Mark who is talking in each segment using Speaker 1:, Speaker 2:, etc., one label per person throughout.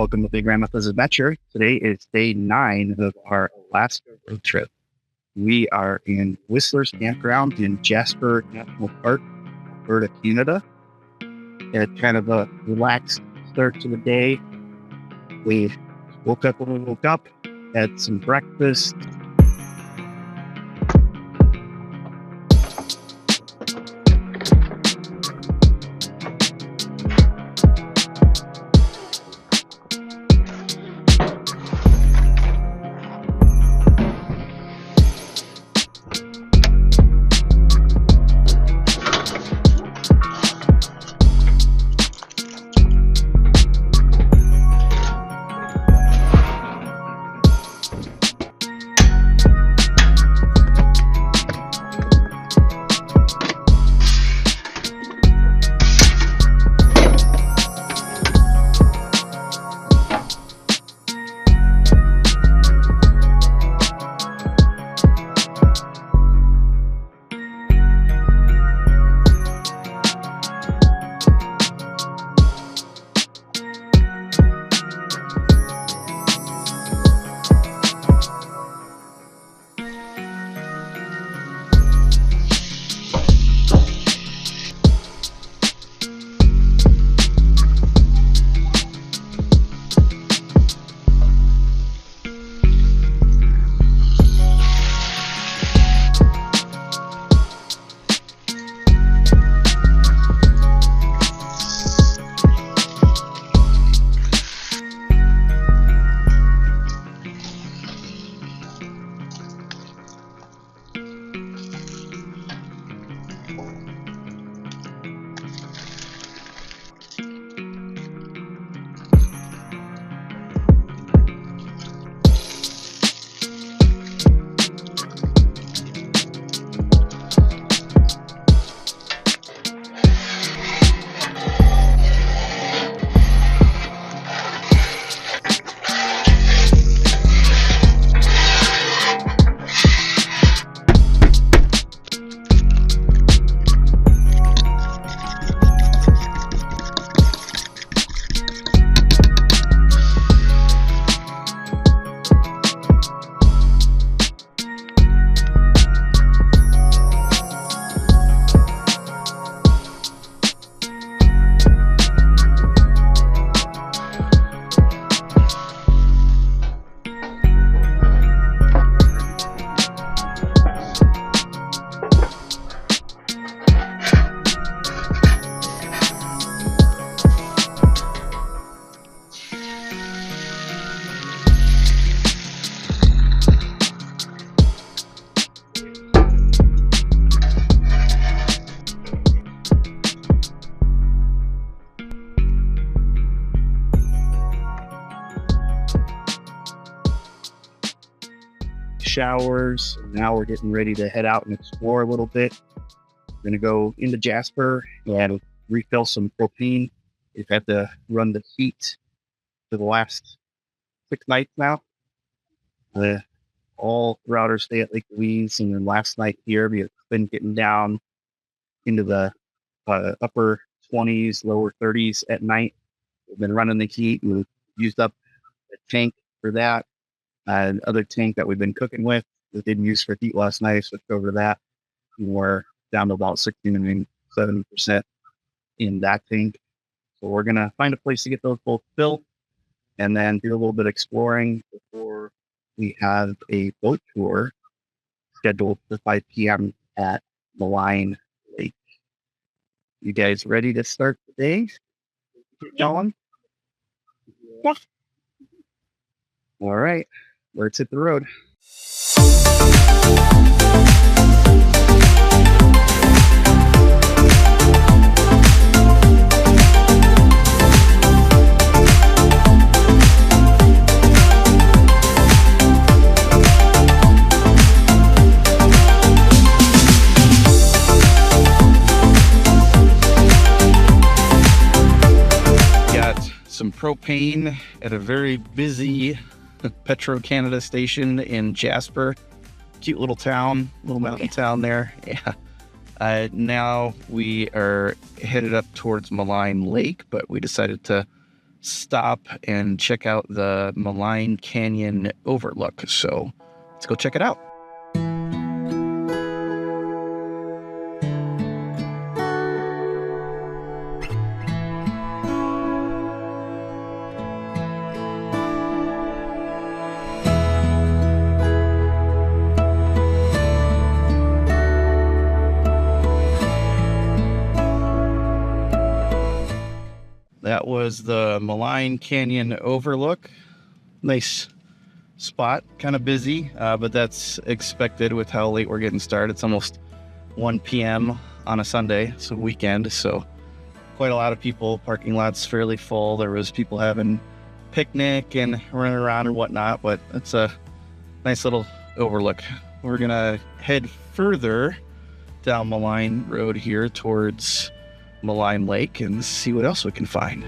Speaker 1: Welcome to Big Grandma's Adventure. Today is day 9 of our Alaska road trip. We are in Whistler's Campground in Jasper National Park, Alberta, Canada. It's kind of a relaxed start to the day. We woke up when we woke up, had some breakfast. Showers. Now we're getting ready to head out and explore a little bit. We're going to go into Jasper and refill some propane. We've had to run the heat for the last 6 nights now. All throughout our stay at Lake Louise, and then last night here, we've been getting down into the upper 20s, lower 30s at night. We've been running the heat. We've used up the tank for that. Another tank that we've been cooking with that didn't use for heat last night, switched over to that. We're down to about 70% in that tank. So we're going to find a place to get those both filled and then do a little bit of exploring before we have a boat tour scheduled for 5 p.m. at Maligne Lake. You guys ready to start the day? Get going? Yeah. All right. Let's hit the road. Got some propane at a very busy Petro-Canada station in Jasper. Cute little town, little mountain town there. Yeah. Now we are headed up towards Maligne Lake, but we decided to stop and check out the Maligne Canyon overlook. So let's go check it out. That was the Maligne Canyon overlook. Nice spot, kind of busy, but that's expected with how late we're getting started. It's almost 1 p.m. on a Sunday, so weekend, so quite a lot of people. Parking lot's fairly full. There was people having picnic and running around and whatnot, but it's a nice little overlook. We're gonna head further down Maligne Road here towards Maligne Lake and see what else we can find.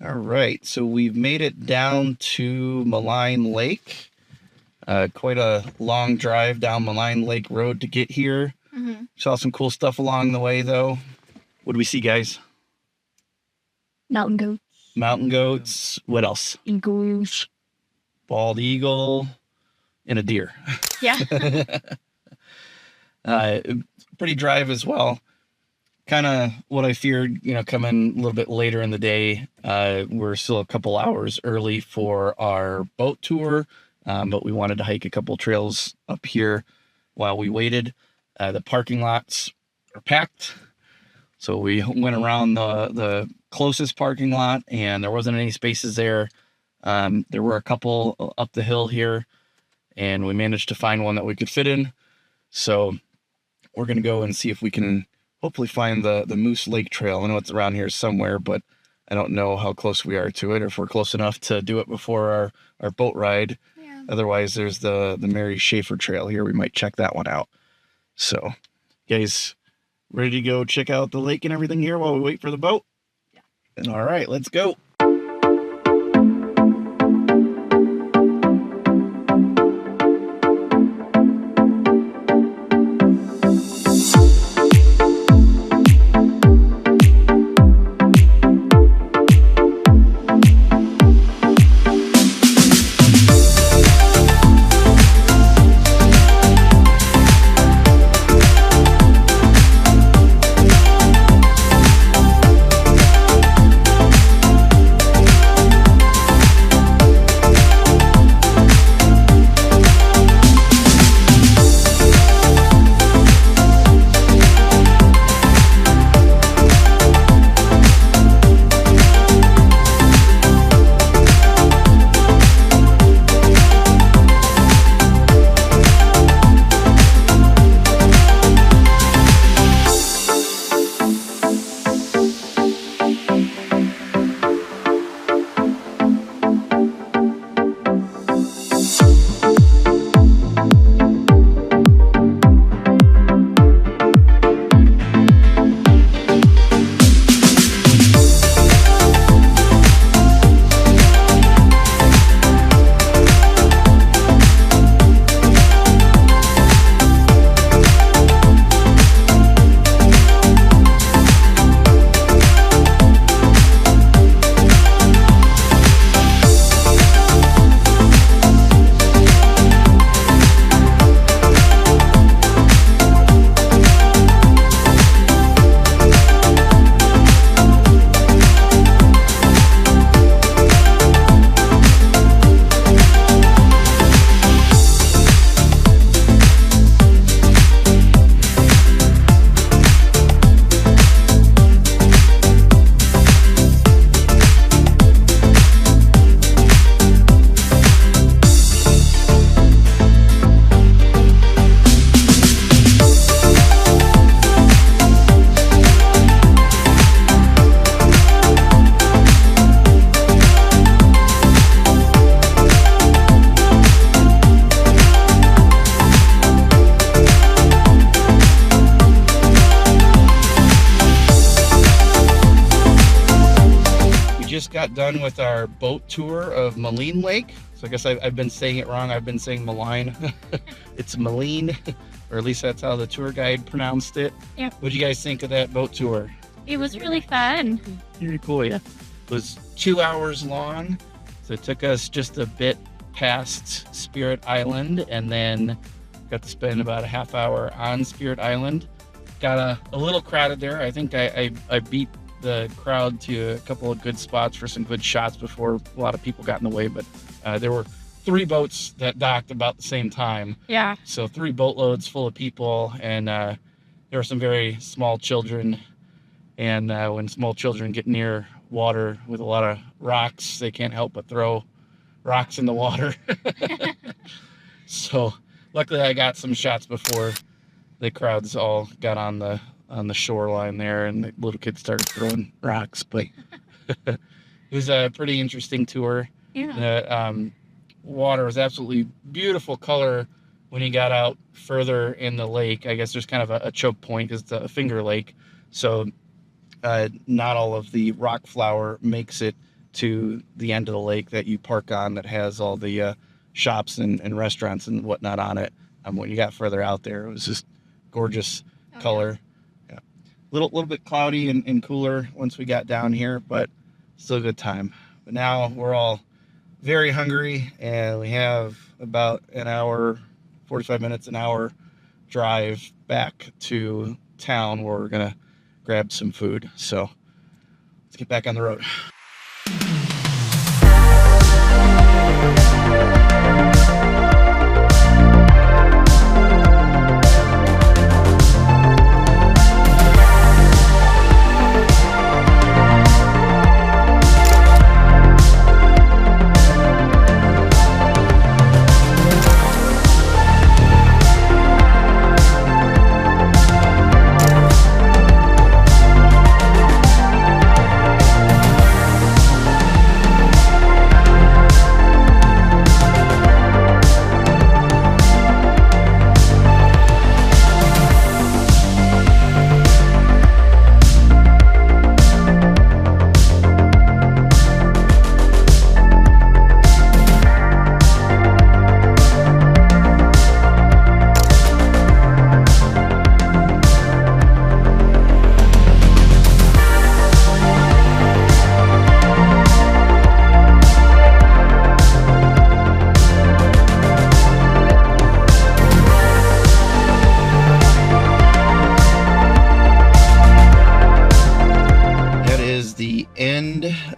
Speaker 1: All right, so we've made it down to Maligne Lake. Quite a long drive down Maligne Lake Road to get here. Mm-hmm. Saw some cool stuff along the way, though. What do we see, guys?
Speaker 2: Mountain goats.
Speaker 1: Mountain goats. What else?
Speaker 2: Eagles.
Speaker 1: Bald eagle. And a deer.
Speaker 2: Yeah.
Speaker 1: Pretty drive as well. Kind of what I feared, coming a little bit later in the day. We're still a couple hours early for our boat tour, but we wanted to hike a couple trails up here while we waited. The parking lots are packed, so we went around the closest parking lot, and there wasn't any spaces there. There were a couple up the hill here, and we managed to find one that we could fit in. So we're going to go and see if we can hopefully find the Moose Lake Trail. I know it's around here somewhere, but I don't know how close we are to it, or if we're close enough to do it before our boat ride. Yeah. Otherwise, there's the Mary Schaefer Trail here. We might check that one out. So, guys, ready to go check out the lake and everything here while we wait for the boat? Yeah. All right, let's go.
Speaker 3: got done with our boat tour of Maligne Lake. So I guess I've been saying it wrong. I've been saying Maligne. It's Maligne, or at least that's how the tour guide pronounced it.
Speaker 2: Yeah.
Speaker 3: What'd you guys think of that boat tour?
Speaker 2: It was really fun.
Speaker 1: Very cool, yeah.
Speaker 3: It was 2 hours long, so it took us just a bit past Spirit Island, and then got to spend about a half hour on Spirit Island. Got a little crowded there. I think I beat the crowd to a couple of good spots for some good shots before a lot of people got in the way, but there were 3 boats that docked about the same time.
Speaker 2: Yeah.
Speaker 3: So 3 boatloads full of people, and there were some very small children. And when small children get near water with a lot of rocks, they can't help but throw rocks in the water. So luckily I got some shots before the crowds all got on the shoreline there, and the little kids started throwing rocks. But it was a pretty interesting tour.
Speaker 2: Yeah.
Speaker 3: The water was absolutely beautiful color when you got out further in the lake. I guess there's kind of a choke point because it's a finger lake, so not all of the rock flour makes it to the end of the lake that you park on, that has all the shops and restaurants and whatnot on it. When you got further out there, it was just gorgeous color. Yeah. Little bit cloudy and cooler once we got down here, but still a good time. But now we're all very hungry, and we have about an hour, 45 minutes, an hour drive back to town where we're gonna grab some food. So let's get back on the road.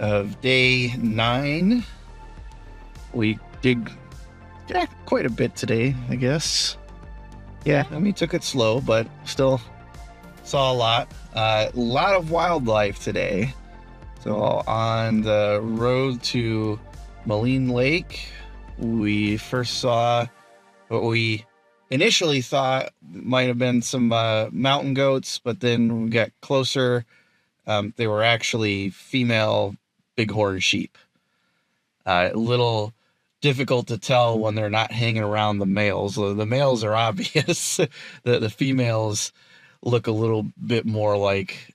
Speaker 3: Of day 9. We did quite a bit today, I guess. Yeah, I mean, took it slow, but still saw a lot. A lot of wildlife today. So on the road to Maligne Lake, we first saw what we initially thought might have been some mountain goats, but then when we got closer, they were actually female bighorn sheep. A little difficult to tell when they're not hanging around the males. The males are obvious. The females look a little bit more like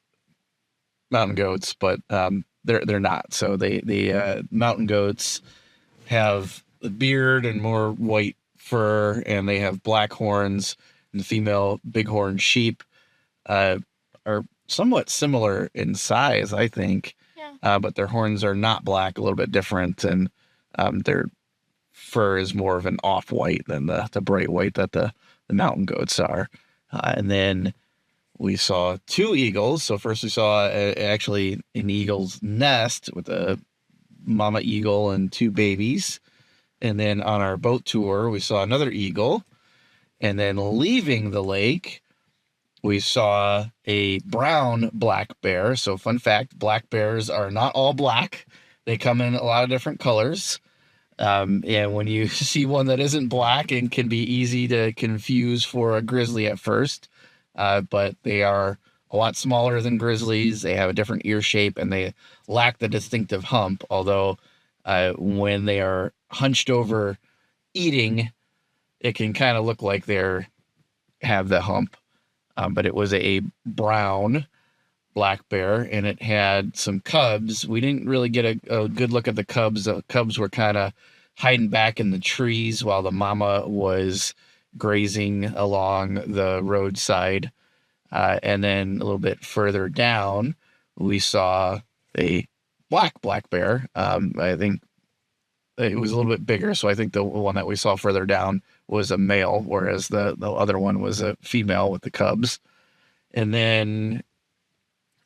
Speaker 3: mountain goats, but they're not. So the mountain goats have a beard and more white fur, and they have black horns. And the female bighorn sheep are somewhat similar in size, I think. Yeah. But their horns are not black, a little bit different, and their fur is more of an off-white than the bright white that the mountain goats are. And then we saw 2 eagles. So first we saw actually an eagle's nest with a mama eagle and 2 babies. And then on our boat tour, we saw another eagle. And then leaving the lake, we saw a brown black bear. So fun fact, black bears are not all black. They come in a lot of different colors. And when you see one that isn't black, it can be easy to confuse for a grizzly at first. But they are a lot smaller than grizzlies. They have a different ear shape, and they lack the distinctive hump. Although when they are hunched over eating, it can kind of look like have the hump. But it was a brown black bear, and it had some cubs. We didn't really get a good look at the cubs. The cubs were kind of hiding back in the trees while the mama was grazing along the roadside. And then a little bit further down, we saw a black bear. I think it was a little bit bigger, so I think the one that we saw further down was a male, whereas the other one was a female with the cubs. And then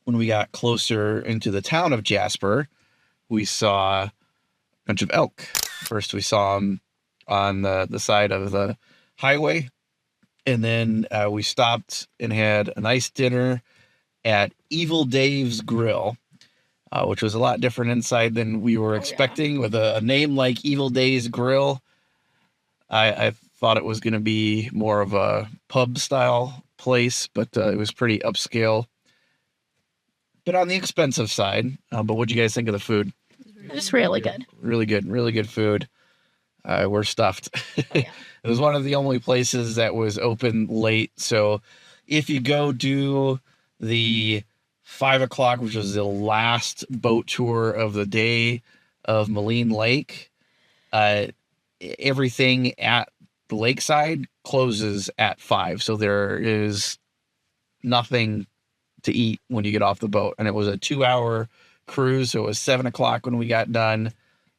Speaker 3: when we got closer into the town of Jasper, we saw a bunch of elk. First, we saw them on the side of the highway, and then we stopped and had a nice dinner at Evil Dave's Grill, which was a lot different inside than we were expecting. With a name like Evil Dave's Grill, I thought it was going to be more of a pub style place, but it was pretty upscale, but on the expensive side. But what'd you guys think of the food?
Speaker 2: It's really good.
Speaker 3: Really good food. We're stuffed. It was one of the only places that was open late. So if you go do the 5 o'clock, which was the last boat tour of the day of Maligne Lake, everything at the lakeside closes at 5. So there is nothing to eat when you get off the boat. And it was a 2-hour cruise. So it was 7 o'clock when we got done.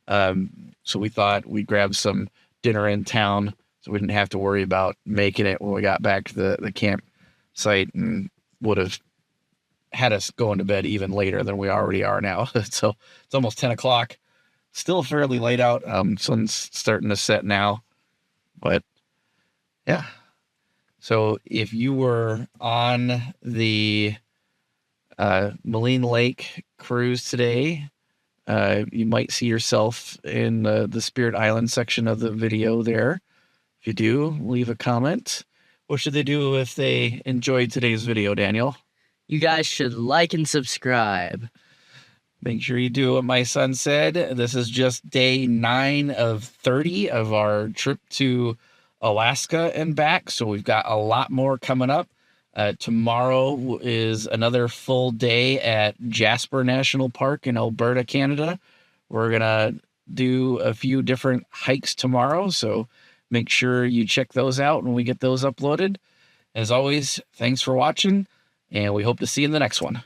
Speaker 3: So we thought we'd grab some dinner in town so we didn't have to worry about making it when we got back to the campsite, and would have had us going to bed even later than we already are now. So it's almost 10 o'clock. Still fairly late out. Sun's starting to set now. But yeah. So if you were on the Maligne Lake cruise today, you might see yourself in the Spirit Island section of the video there. If you do, leave a comment. What should they do if they enjoyed today's video, Daniel?
Speaker 4: You guys should like and subscribe.
Speaker 3: Make sure you do what my son said. This is just day 9 of 30 of our trip to Alaska and back. So we've got a lot more coming up. Tomorrow is another full day at Jasper National Park in Alberta, Canada. We're going to do a few different hikes tomorrow, so make sure you check those out when we get those uploaded. As always, thanks for watching, and we hope to see you in the next one.